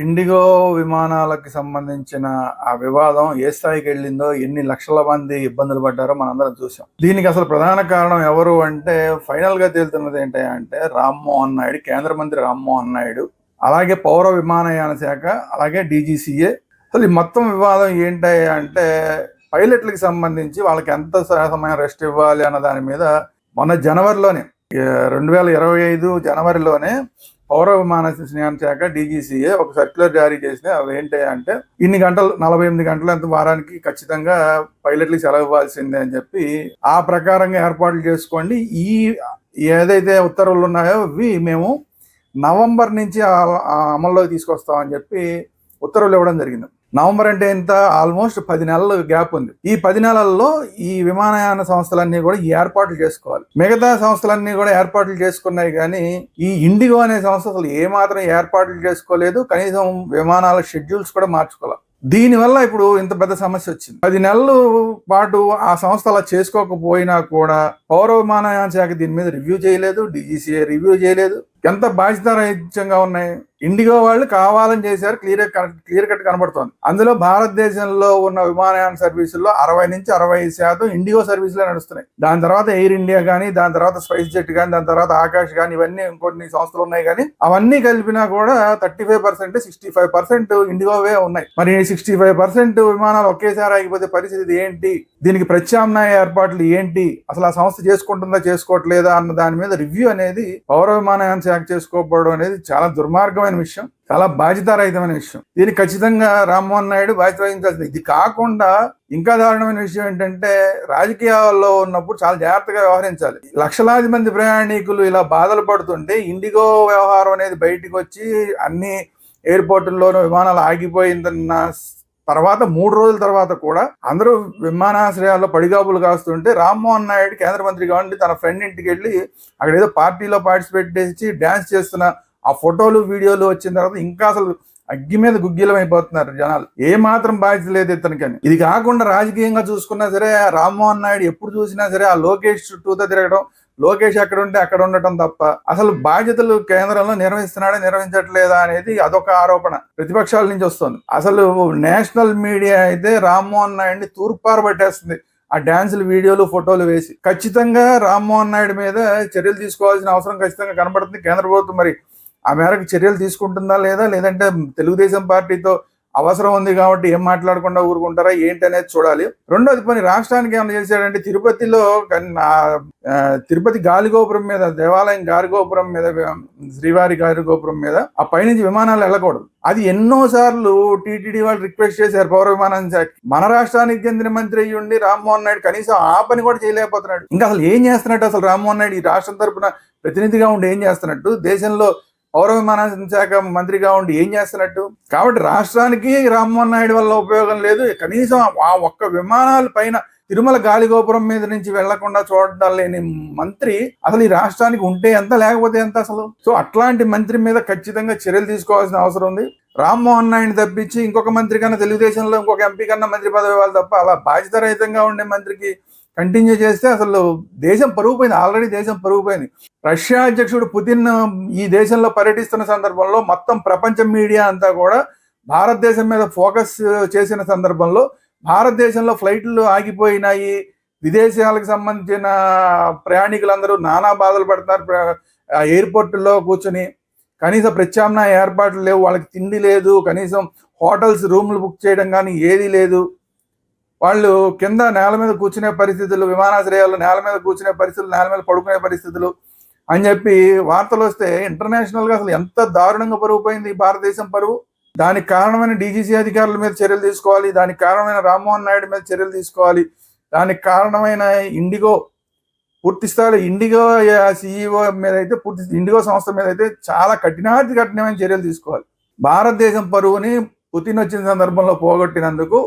IndiGo విమానాలకి సంబంధించిన ఆ వివాదం ఏ స్థాయికి వెళ్ళిందో, ఎన్ని లక్షల మంది ఇబ్బందులు పడ్డారో మనందరం చూసాం. దీనికి అసలు ప్రధాన కారణం ఎవరు అంటే, ఫైనల్ గా తేలుతున్నది ఏంటంటే రామ్మోహన్ నాయుడు, కేంద్ర మంత్రి రామ్మోహన్ నాయుడు, అలాగే పౌర విమానయాన శాఖ, అలాగే డీజీసీఏ. అసలు ఈ మొత్తం వివాదం ఏంటి అంటే, పైలట్లకు సంబంధించి వాళ్ళకి ఎంత సమయం రెస్ట్ ఇవ్వాలి అన్న దాని మీద మొన్న జనవరిలోనే 2025 జనవరిలోనే పౌర విమానయాన శాఖ డీజీసీఏ ఒక సర్క్యులర్ జారీ చేసింది. అవి ఏంటి అంటే, ఇన్ని గంటలు 48 గంటలు ఎంత వారానికి ఖచ్చితంగా పైలట్లకి సెలవు ఇవ్వాల్సిందే అని చెప్పి ఆ ప్రకారంగా ఏర్పాట్లు చేసుకోండి. ఈ ఏదైతే ఉత్తర్వులు ఉన్నాయో ఇవి మేము నవంబర్ నుంచి అమల్లోకి తీసుకొస్తామని చెప్పి ఉత్తర్వులు ఇవ్వడం జరిగింది. నవంబర్ అంటే ఎంత, ఆల్మోస్ట్ 10 నెలలు గ్యాప్ ఉంది. ఈ 10 నెలల్లో ఈ విమానయాన సంస్థలన్నీ కూడా ఈ ఏర్పాట్లు చేసుకోవాలి. మిగతా సంస్థలన్నీ కూడా ఏర్పాట్లు చేసుకున్నాయి, కానీ ఈ ఇండిగో అనే సంస్థ అసలు ఏమాత్రం ఏర్పాట్లు చేసుకోలేదు, కనీసం విమానాల షెడ్యూల్స్ కూడా మార్చుకోవాలి. దీనివల్ల ఇప్పుడు ఇంత పెద్ద సమస్య వచ్చింది. 10 నెలల పాటు ఆ సంస్థ అలా చేసుకోకపోయినా కూడా పౌర విమానయాన శాఖ దీని మీద రివ్యూ చేయలేదు, డీజీసీఏ రివ్యూ చేయలేదు. ఎంత బాధ్యతారహితంగా ఉన్నాయి. ఇండిగో వాళ్ళు కావాలని చేశారు, క్లియర్ కట్ కనబడుతోంది. అందులో భారతదేశంలో ఉన్న విమానయాన సర్వీసుల్లో 60 నుంచి 65% ఇండిగో సర్వీసులే నడుస్తున్నాయి. దాని తర్వాత ఎయిర్ ఇండియా కానీ, దాని తర్వాత స్పైస్ జెట్ కానీ, దాని తర్వాత ఆకాష్ కానీ, ఇవన్నీ ఇంకొన్ని సంస్థలు ఉన్నాయి. కానీ అవన్నీ కలిపినా కూడా 35%, 65% ఇండిగోవే ఉన్నాయి. మరి 65% విమానాలు ఒకేసారి ఆగిపోతే పరిస్థితి ఏంటి? దీనికి ప్రత్యామ్నాయ ఏర్పాట్లు ఏంటి? అసలు ఆ సంస్థ చేసుకుంటుందా చేసుకోవట్లేదా అన్న దాని మీద రివ్యూ అనేది పౌర విమానయాన శాఖ చేసుకోకపోవడం అనేది చాలా దుర్మార్గమైన విషయం, చాలా బాధ్యతారహితమైన విషయం. దీనికి ఖచ్చితంగా రామ్మోహన్ నాయుడు బాధ్యత వహించాల్సింది. ఇది కాకుండా ఇంకా దారుణమైన విషయం ఏంటంటే, రాజకీయాల్లో ఉన్నప్పుడు చాలా జాగ్రత్తగా వ్యవహరించాలి. లక్షలాది మంది ప్రయాణికులు ఇలా బాధలు పడుతుంటే ఇండిగో వ్యవహారం అనేది బయటికి వచ్చి అన్ని ఎయిర్పోర్టుల్లోనూ విమానాలు ఆగిపోయిందన్న తర్వాత 3 రోజుల తర్వాత కూడా అందరూ విమానాశ్రయాల్లో పడిగాపులు కాస్తుంటే రామ్మోహన్ నాయుడు కేంద్ర మంత్రి కాబట్టి తన ఫ్రెండ్ ఇంటికి వెళ్ళి అక్కడ ఏదో పార్టీలో పార్టిసిపేట్ చేసి డ్యాన్స్ చేస్తున్న ఆ ఫోటోలు వీడియోలు వచ్చిన తర్వాత ఇంకా అసలు అగ్గి మీద గుగ్గిలం అయిపోతున్నారు జనాలు. ఏ మాత్రం బాధ్యత లేదు ఇతనికని. ఇది కాకుండా రాజకీయంగా చూసుకున్నా సరే రామ్మోహన్ నాయుడు ఎప్పుడు చూసినా సరే ఆ లోకేష్ చుట్టూతో తిరగడం, లోకేష్ ఎక్కడ ఉంటే అక్కడ ఉండటం తప్ప అసలు బాధ్యతలు కేంద్రంలో నిర్వహిస్తున్నాడా నిర్వహించట్లేదా అనేది అదొక ఆరోపణ ప్రతిపక్షాల నుంచి వస్తుంది. అసలు నేషనల్ మీడియా అయితే రామ్మోహన్ నాయుడిని తూర్పారు పట్టేస్తుంది ఆ డాన్సులు, వీడియోలు, ఫోటోలు వేసి. ఖచ్చితంగా రామ్మోహన్ నాయుడు మీద చర్యలు తీసుకోవాల్సిన అవసరం ఖచ్చితంగా కనబడుతుంది. కేంద్ర ప్రభుత్వం మరి ఆ మేరకు చర్యలు తీసుకుంటుందా లేదా, లేదంటే తెలుగుదేశం పార్టీతో అవసరం ఉంది కాబట్టి ఏం మాట్లాడకుండా ఊరుకుంటారా ఏంటి అనేది చూడాలి. రెండోది, పని రాష్ట్రానికి ఏమైనా చేశాడంటే, తిరుపతి గాలిగోపురం మీద, దేవాలయం గాలిగోపురం మీద, శ్రీవారి గాలిగోపురం మీద ఆ పైనుంచి విమానాలు వెళ్ళకూడదు. అది ఎన్నోసార్లు టీటీడీ వాళ్ళు రిక్వెస్ట్ చేశారు పౌర విమానయాన శాఖ. మన రాష్ట్రానికి చెందిన మంత్రి అయ్యి ఉండి రామ్మోహన్ నాయుడు కనీసం ఆ పని కూడా చేయలేకపోతున్నాడు. ఇంకా అసలు ఏం చేస్తున్నట్టు అసలు రామ్మోహన్ నాయుడు ఈ రాష్ట్రం తరపున ప్రతినిధిగా ఉండి ఏం చేస్తున్నట్టు, దేశంలో పౌర విమానయాన శాఖ మంత్రిగా ఉండి ఏం చేస్తున్నట్టు? కాబట్టి రాష్ట్రానికి రామ్మోహన్ నాయుడు వల్ల ఉపయోగం లేదు. కనీసం ఆ ఒక్క విమానాల పైన తిరుమల గాలిగోపురం మీద నుంచి వెళ్లకుండా చూడడం లేని మంత్రి అసలు ఈ రాష్ట్రానికి ఉంటే ఎంత, లేకపోతే ఎంత అసలు? సో అట్లాంటి మంత్రి మీద ఖచ్చితంగా చర్యలు తీసుకోవాల్సిన అవసరం ఉంది. రామ్మోహన్ నాయుడు తప్పించి ఇంకొక మంత్రి కన్నా, తెలుగుదేశంలో ఇంకొక ఎంపీ కన్నా మంత్రి పదవి వాళ్ళు తప్ప అలా బాధ్యతారహితంగా ఉండే మంత్రికి కంటిన్యూ చేస్తే అసలు దేశం పరుగు పోయింది. ఆల్రెడీ దేశం పరుగు పోయింది. రష్యా అధ్యక్షుడు పుతిన్ ఈ దేశంలో పర్యటిస్తున్న సందర్భంలో మొత్తం ప్రపంచ మీడియా అంతా కూడా భారతదేశం మీద ఫోకస్ చేసిన సందర్భంలో భారతదేశంలో ఫ్లైట్లు ఆగిపోయినాయి, విదేశాలకు సంబంధించిన ప్రయాణికులందరూ నానా బాధలు పడుతున్నారు. ఎయిర్పోర్టుల్లో కూర్చొని కనీసం ప్రత్యామ్నాయ ఏర్పాట్లు లేవు, వాళ్ళకి తిండి లేదు, కనీసం హోటల్స్ రూమ్లు బుక్ చేయడం కానీ ఏదీ లేదు. వాళ్ళు కింద నేల మీద కూర్చునే పరిస్థితులు, విమానాశ్రయాల్లో నేల మీద కూర్చునే పరిస్థితులు, నేల మీద పడుకునే పరిస్థితులు అని చెప్పి వార్తలు వస్తే ఇంటర్నేషనల్గా అసలు ఎంత దారుణంగా పరుగు పోయింది భారతదేశం పరువు. దానికి కారణమైన డీజీసీ అధికారుల మీద చర్యలు తీసుకోవాలి, దానికి కారణమైన రామ్మోహన్ నాయుడు మీద చర్యలు తీసుకోవాలి, దానికి కారణమైన ఇండిగో పూర్తి స్థాయిలో ఇండిగో సిఇఓ మీద అయితే, ఇండిగో సంస్థ మీద అయితే చాలా కఠినమైన చర్యలు తీసుకోవాలి. భారతదేశం పరువుని పుతిన్ వచ్చిన సందర్భంలో పోగొట్టినందుకు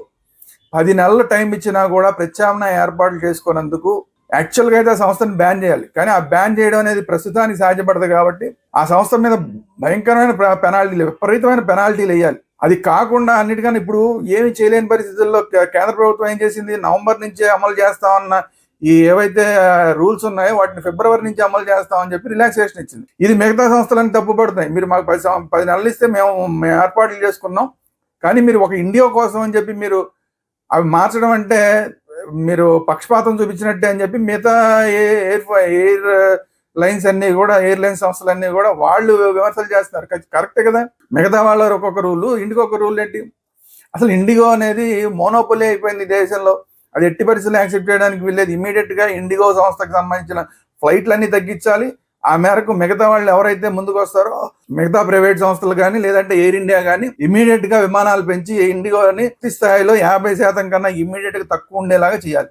10 నెలలు టైం ఇచ్చినా కూడా ప్రత్యామ్నాయ ఏర్పాట్లు చేసుకున్నందుకు యాక్చువల్గా అయితే ఆ సంస్థను బ్యాన్ చేయాలి. కానీ ఆ బ్యాన్ చేయడం అనేది ప్రస్తుతానికి సాధ్యపడదు కాబట్టి ఆ సంస్థ మీద భయంకరమైన పెనాల్టీలు, విపరీతమైన పెనాల్టీలు వేయాలి. అది కాకుండా అన్నిటికన్నా ఇప్పుడు ఏమి చేయలేని పరిస్థితుల్లో కేంద్ర ప్రభుత్వం ఏం చేసింది, నవంబర్ నుంచే అమలు చేస్తామన్న ఈ ఏవైతే రూల్స్ ఉన్నాయో వాటిని ఫిబ్రవరి నుంచి అమలు చేస్తామని చెప్పి రిలాక్సేషన్ ఇచ్చింది. ఇది మిగతా సంస్థలన్నీ తప్పుపడుతున్నాయి. మీరు మాకు 10 నెలలు ఇస్తే మేము ఏర్పాట్లు చేసుకున్నాం, కానీ మీరు ఒక ఇండియా కోసం అని చెప్పి మీరు అవి మార్చడం అంటే మీరు పక్షపాతం చూపించినట్టే అని చెప్పి మిగతా ఎయిర్ లైన్స్ అన్ని కూడా, ఎయిర్ లైన్స్ సంస్థలన్నీ కూడా వాళ్ళు విమర్శలు చేస్తున్నారు. కరెక్టే కదా. మిగతా వాళ్ళ ఒక్కొక్క రూలు, ఇండిగో ఒక రూల్ ఏంటి? అసలు ఇండిగో అనేది మోనోపోలీ అయిపోయింది దేశంలో. అది ఎట్టి పరిస్థితుల్లో యాక్సెప్ట్ చేయడానికి వీల్లేదు. ఇమీడియట్ గా ఇండిగో సంస్థకు సంబంధించిన ఫ్లైట్లన్నీ తగ్గించాలి. ఆ మేరకు మిగతా వాళ్ళు ఎవరైతే ముందుకు వస్తారో, మిగతా ప్రైవేట్ సంస్థలు కానీ లేదంటే ఎయిర్ ఇండియా కానీ ఇమీడియట్ గా విమానాలు పెంచి ఇండిగోని పూర్తి స్థాయిలో 50% కన్నా ఇమీడియట్ గా తక్కువ ఉండేలాగా చేయాలి.